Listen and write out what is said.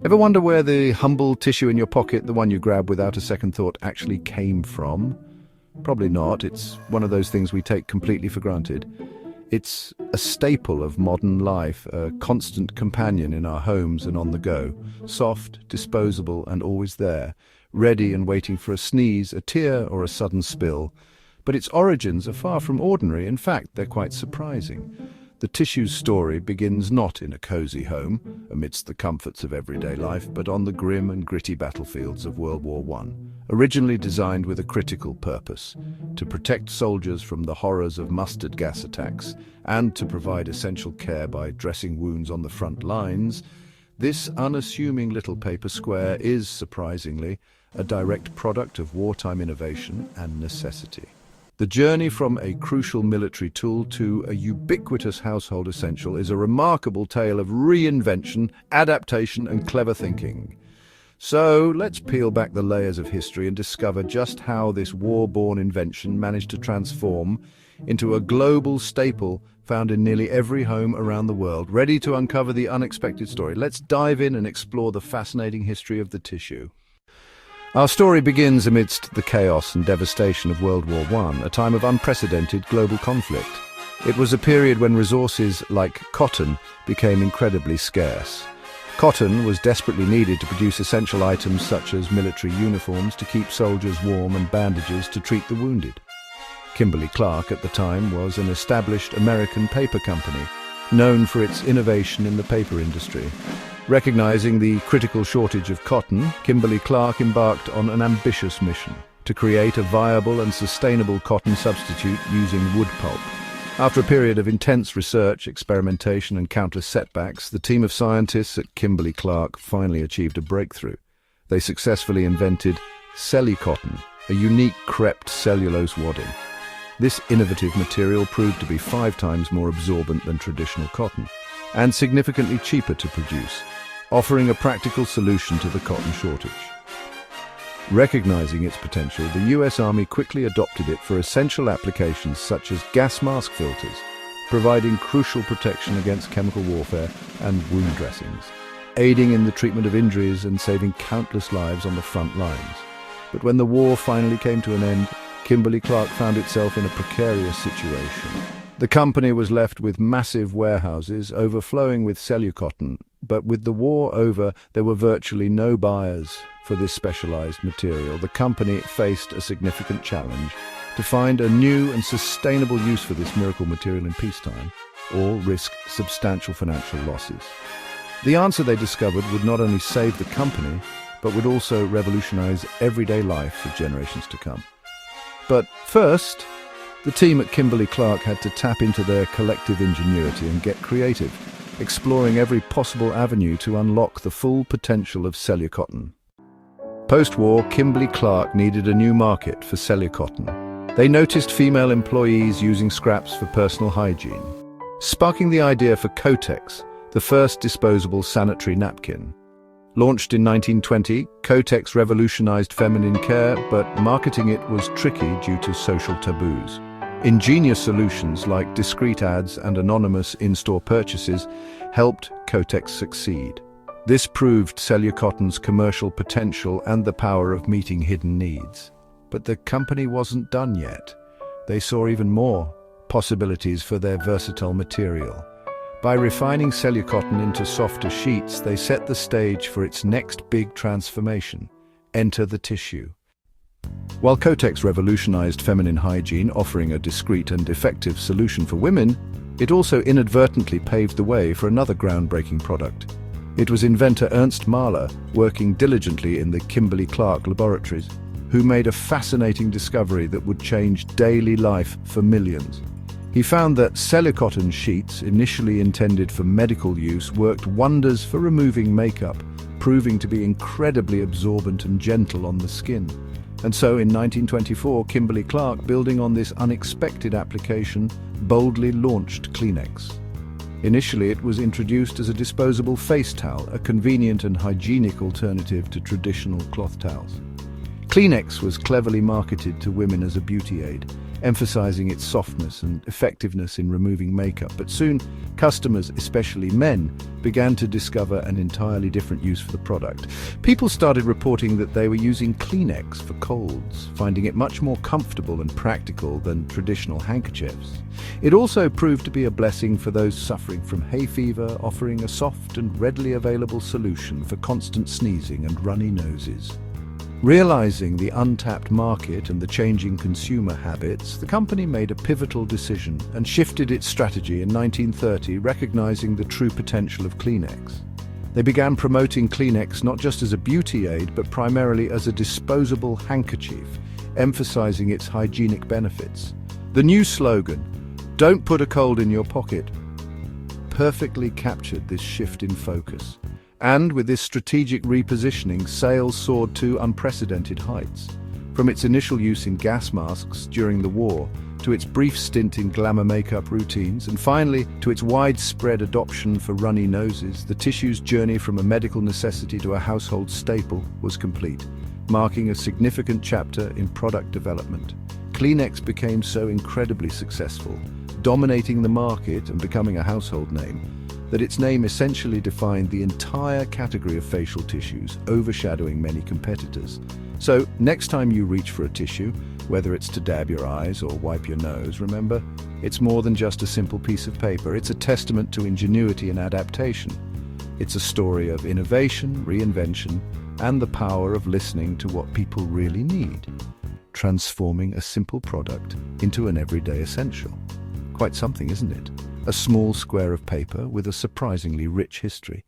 Ever wonder where the humble tissue in your pocket, the one you grab without a second thought, actually came from? Probably not. It's one of those things we take completely for granted. It's a staple of modern life, a constant companion in our homes and on the go. Soft, disposable, and always there, ready and waiting for a sneeze, a tear, or a sudden spill. But its origins are far from ordinary. In fact, they're quite surprising. The tissue's story begins not in a cozy home, amidst the comforts of everyday life, but on the grim and gritty battlefields of World War I. Originally designed with a critical purpose, to protect soldiers from the horrors of mustard gas attacks and to provide essential care by dressing wounds on the front lines, this unassuming little paper square is, surprisingly, a direct product of wartime innovation and necessity. The journey from a crucial military tool to a ubiquitous household essential is a remarkable tale of reinvention, adaptation, and clever thinking. So let's peel back the layers of history and discover just how this war-born invention managed to transform into a global staple found in nearly every home around the world. Ready to uncover the unexpected story? Let's dive in and explore the fascinating history of the tissue. Our story begins amidst the chaos and devastation of World War I, a time of unprecedented global conflict. It was a period when resources like cotton became incredibly scarce. Cotton was desperately needed to produce essential items such as military uniforms to keep soldiers warm and bandages to treat the wounded. Kimberly-Clark at the time was an established American paper company, known for its innovation in the paper industry. Recognizing the critical shortage of cotton, Kimberly-Clark embarked on an ambitious mission to create a viable and sustainable cotton substitute using wood pulp. After a period of intense research, experimentation, and countless setbacks, the team of scientists at Kimberly-Clark finally achieved a breakthrough. They successfully invented Cellucotton, a unique creped cellulose wadding. This innovative material proved to be 5 times more absorbent than traditional cotton, and significantly cheaper to produce, offering a practical solution to the cotton shortage. Recognizing its potential, the US Army quickly adopted it for essential applications such as gas mask filters, providing crucial protection against chemical warfare and wound dressings, aiding in the treatment of injuries and saving countless lives on the front lines. But when the war finally came to an end, Kimberly-Clark found itself in a precarious situation. The company was left with massive warehouses overflowing with cellucotton, but with the war over, there were virtually no buyers for this specialized material. The company faced a significant challenge to find a new and sustainable use for this miracle material in peacetime, or risk substantial financial losses. The answer they discovered would not only save the company, but would also revolutionize everyday life for generations to come. But first, the team at Kimberly-Clark had to tap into their collective ingenuity and get creative, exploring every possible avenue to unlock the full potential of cellucotton. Post-war, Kimberly-Clark needed a new market for cellucotton. They noticed female employees using scraps for personal hygiene, sparking the idea for Kotex, the first disposable sanitary napkin. Launched in 1920, Kotex revolutionized feminine care, but marketing it was tricky due to social taboos. Ingenious solutions like discreet ads and anonymous in-store purchases helped Kotex succeed. This proved Cellucotton's commercial potential and the power of meeting hidden needs. But the company wasn't done yet. They saw even more possibilities for their versatile material. By refining Cellucotton into softer sheets, they set the stage for its next big transformation: enter the tissue. While Kotex revolutionized feminine hygiene, offering a discreet and effective solution for women, it also inadvertently paved the way for another groundbreaking product. It was inventor Ernst Mahler, working diligently in the Kimberly-Clark laboratories, who made a fascinating discovery that would change daily life for millions. He found that Cellucotton sheets, initially intended for medical use, worked wonders for removing makeup, proving to be incredibly absorbent and gentle on the skin. And so in 1924, Kimberly-Clark, building on this unexpected application, boldly launched Kleenex. Initially, it was introduced as a disposable face towel, a convenient and hygienic alternative to traditional cloth towels. Kleenex was cleverly marketed to women as a beauty aid, emphasizing its softness and effectiveness in removing makeup. But soon, customers, especially men, began to discover an entirely different use for the product. People started reporting that they were using Kleenex for colds, finding it much more comfortable and practical than traditional handkerchiefs. It also proved to be a blessing for those suffering from hay fever, offering a soft and readily available solution for constant sneezing and runny noses. Realizing the untapped market and the changing consumer habits, the company made a pivotal decision and shifted its strategy in 1930, recognizing the true potential of Kleenex. They began promoting Kleenex not just as a beauty aid, but primarily as a disposable handkerchief, emphasizing its hygienic benefits. The new slogan, "Don't put a cold in your pocket," perfectly captured this shift in focus. And with this strategic repositioning, sales soared to unprecedented heights. From its initial use in gas masks during the war, to its brief stint in glamour makeup routines, and finally to its widespread adoption for runny noses, the tissue's journey from a medical necessity to a household staple was complete, marking a significant chapter in product development. Kleenex became so incredibly successful, dominating the market and becoming a household name, that its name essentially defined the entire category of facial tissues, overshadowing many competitors. So, next time you reach for a tissue, whether it's to dab your eyes or wipe your nose, remember, it's more than just a simple piece of paper. It's a testament to ingenuity and adaptation. It's a story of innovation, reinvention, and the power of listening to what people really need, transforming a simple product into an everyday essential. Quite something, isn't it? A small square of paper with a surprisingly rich history.